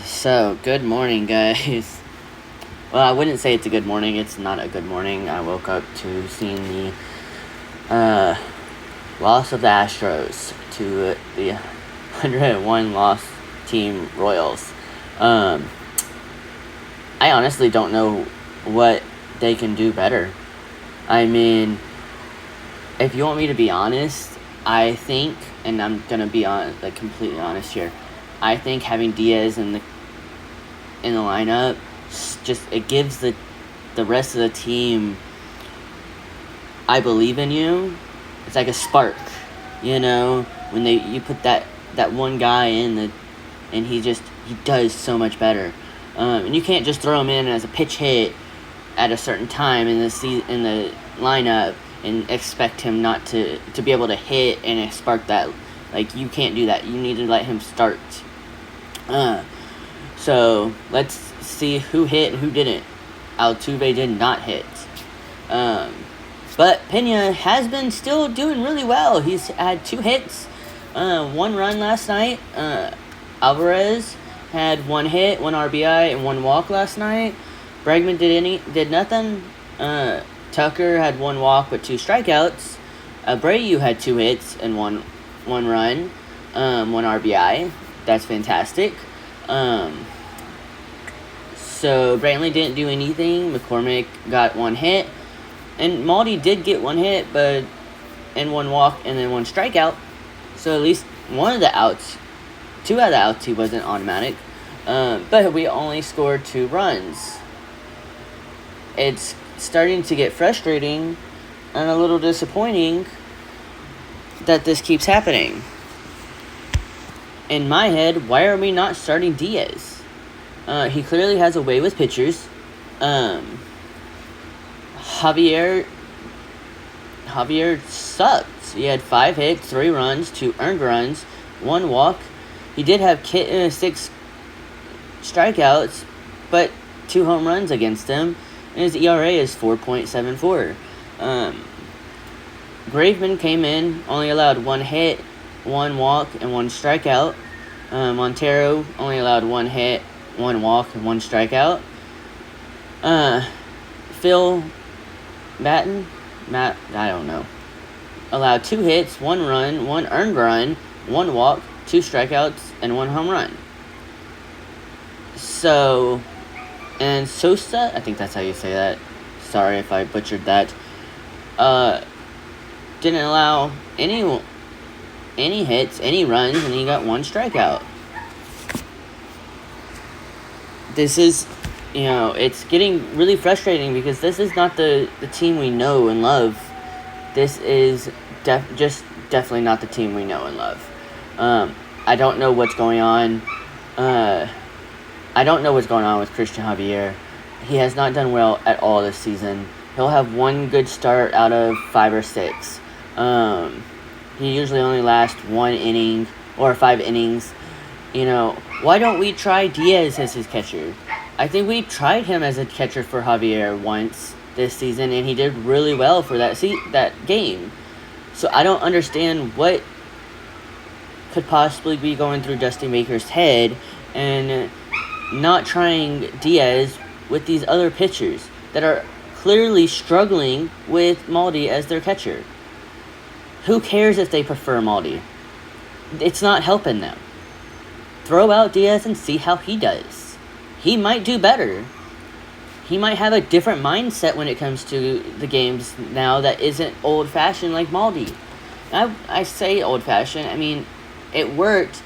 So, good morning, guys. Well, I wouldn't say it's a good morning. It's not a good morning. I woke up to seeing the loss of the Astros to the 101 loss team Royals. I honestly don't know what they can do better. I mean, if you want me to be honest, I think, and I'm gonna be completely honest here, I think having Diaz in the lineup just it gives the rest of the team, I believe in you. It's like a spark, when you put that one guy in and he does so much better. And you can't just throw him in as a pitch hit at a certain time in the lineup and expect him not to be able to hit and spark that. Like, you can't do that. You need to let him start. So let's see who hit and who didn't. Altuve did not hit. But Pena has been still doing really well. He's had 2 hits, 1 run last night. Alvarez had 1 hit, 1 RBI, and 1 walk last night. Bregman did nothing. Tucker had 1 walk but 2 strikeouts. Abreu had 2 hits and 1 run, 1 RBI. That's fantastic. So Brantley didn't do anything. McCormick got 1 hit. And Maldi did get 1 hit, and 1 walk and then 1 strikeout. So at least 2 out of the outs he wasn't automatic. But we only scored 2 runs. It's starting to get frustrating and a little disappointing that this keeps happening. In my head, why are we not starting Diaz? He clearly has a way with pitchers. Javier sucked. He had 5 hits, 3 runs, 2 earned runs, 1 walk. He did have 6 strikeouts, but 2 home runs against him, and his ERA is 4.74. Graveman came in, only allowed 1 hit, 1 walk, and 1 strikeout. Montero only allowed 1 hit, 1 walk, and 1 strikeout. Phil Matt, I don't know, allowed 2 hits, 1 run, 1 earned run, 1 walk, 2 strikeouts, and 1 home run. So, and Sosa, I think that's how you say that. Sorry if I butchered that. Didn't allow any hits, any runs, and he got 1 strikeout. This is, it's getting really frustrating because this is not the team we know and love. This is definitely not the team we know and love. I don't know what's going on. I don't know what's going on with Christian Javier. He has not done well at all this season. He'll have 1 good start out of 5 or 6. He usually only lasts 1 inning or 5 innings. Why don't we try Diaz as his catcher? I think we tried him as a catcher for Javier once this season, and he did really well for that game. So I don't understand what could possibly be going through Dusty Baker's head and not trying Diaz with these other pitchers that are clearly struggling with Maldi as their catcher. Who cares if they prefer Maldi? It's not helping them. Throw out Diaz and see how he does. He might do better. He might have a different mindset when it comes to the games now that isn't old-fashioned like Maldi. I say old-fashioned, I mean, it worked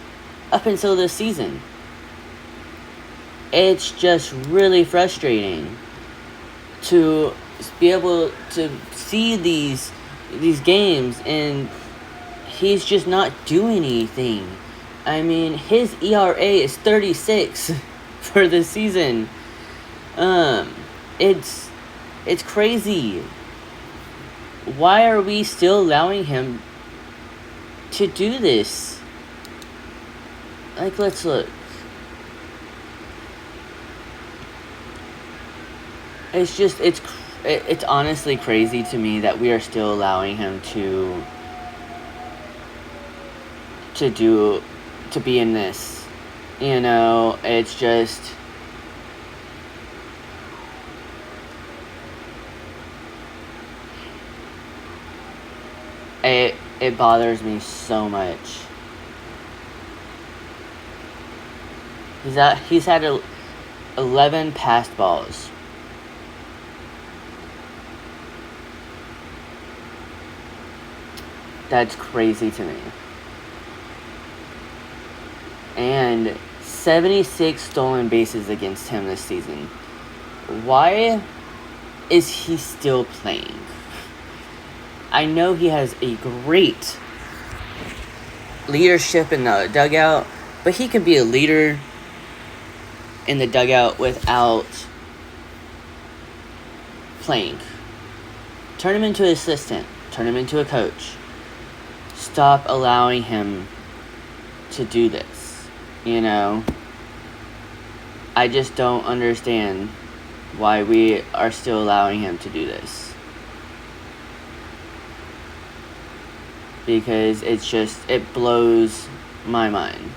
up until this season. It's just really frustrating to be able to see these games and he's just not doing anything. I mean, his ERA is 36 for the season. It's crazy. Why are we still allowing him to do this? Like, let's look. It's honestly crazy to me that we are still allowing him to be in this It's just... It bothers me so much. He's had 11 passed balls. That's crazy to me. And 76 stolen bases against him this season. Why is he still playing? I know he has a great leadership in the dugout, but he can be a leader in the dugout without playing. Turn him into an assistant. Turn him into a coach. Stop allowing him to do this. I just don't understand why we are still allowing him to do this. Because it blows my mind.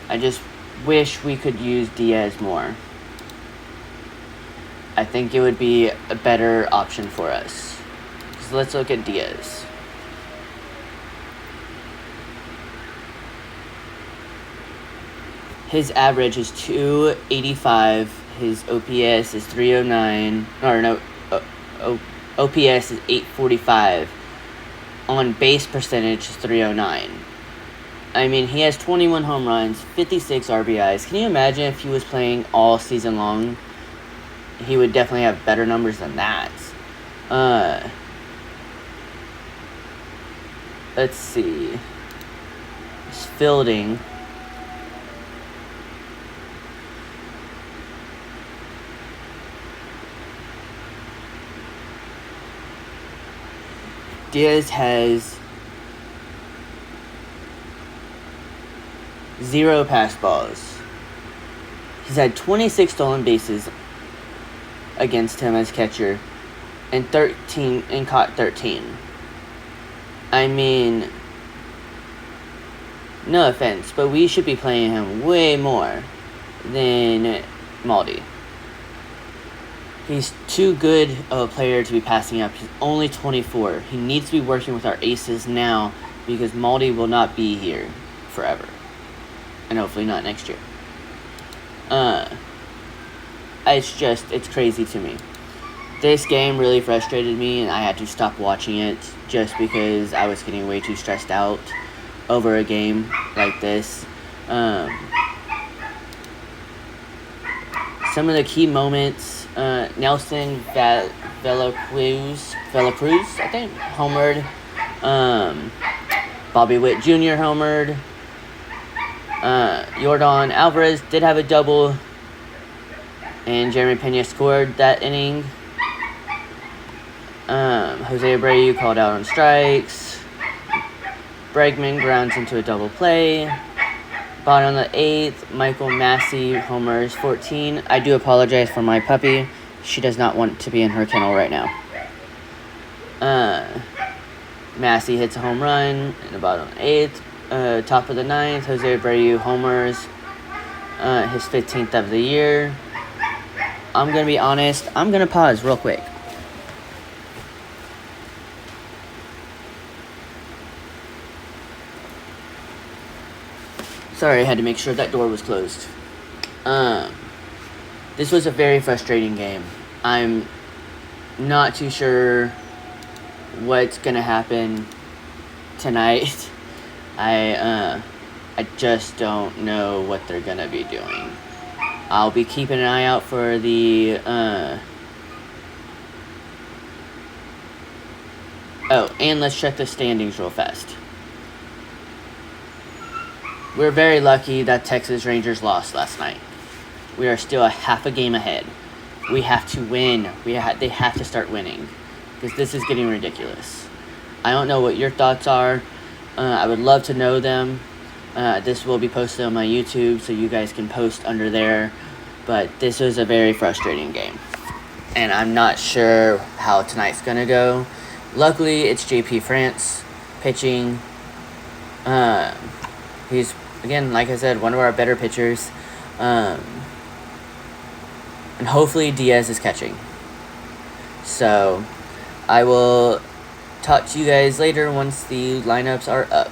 I just wish we could use Diaz more. I think it would be a better option for us. So let's look at Diaz. His average is 285. His OPS is 309. OPS is 845. On base percentage is 309. I mean, he has 21 home runs, 56 RBIs. Can you imagine if he was playing all season long? He would definitely have better numbers than that. Let's see. His fielding. Diaz has 0 pass balls. He's had 26 stolen bases against him as catcher and caught 13. I mean, no offense, but we should be playing him way more than Maldi. He's too good of a player to be passing up. He's only 24. He needs to be working with our aces now because Maldi will not be here forever. And hopefully not next year. It's crazy to me. This game really frustrated me and I had to stop watching it just because I was getting way too stressed out over a game like this. Some of the key moments, Nelson Velacruz, I think, homered. Bobby Witt Jr. homered. Yordan Alvarez did have a double. And Jeremy Pena scored that inning. Jose Abreu called out on strikes. Bregman grounds into a double play. Bottom of the 8th, Michael Massey homers 14. I do apologize for my puppy. She does not want to be in her kennel right now. Massey hits a home run in the bottom of the 8th. Top of the 9th, Jose Abreu homers his 15th of the year. I'm going to be honest. I'm going to pause real quick. Sorry, I had to make sure that door was closed. This was a very frustrating game. I'm not too sure what's gonna happen tonight. I just don't know what they're gonna be doing. I'll be keeping an eye out for the and let's check the standings real fast. We're very lucky that Texas Rangers lost last night. We are still a half a game ahead. We have to win. They have to start winning because this is getting ridiculous. I don't know what your thoughts are. I would love to know them. This will be posted on my YouTube, so you guys can post under there. But this was a very frustrating game. And I'm not sure how tonight's going to go Luckily, it's JP France pitching. He's, again, like I said, one of our better pitchers. And hopefully Diaz is catching. So, I will talk to you guys later once the lineups are up.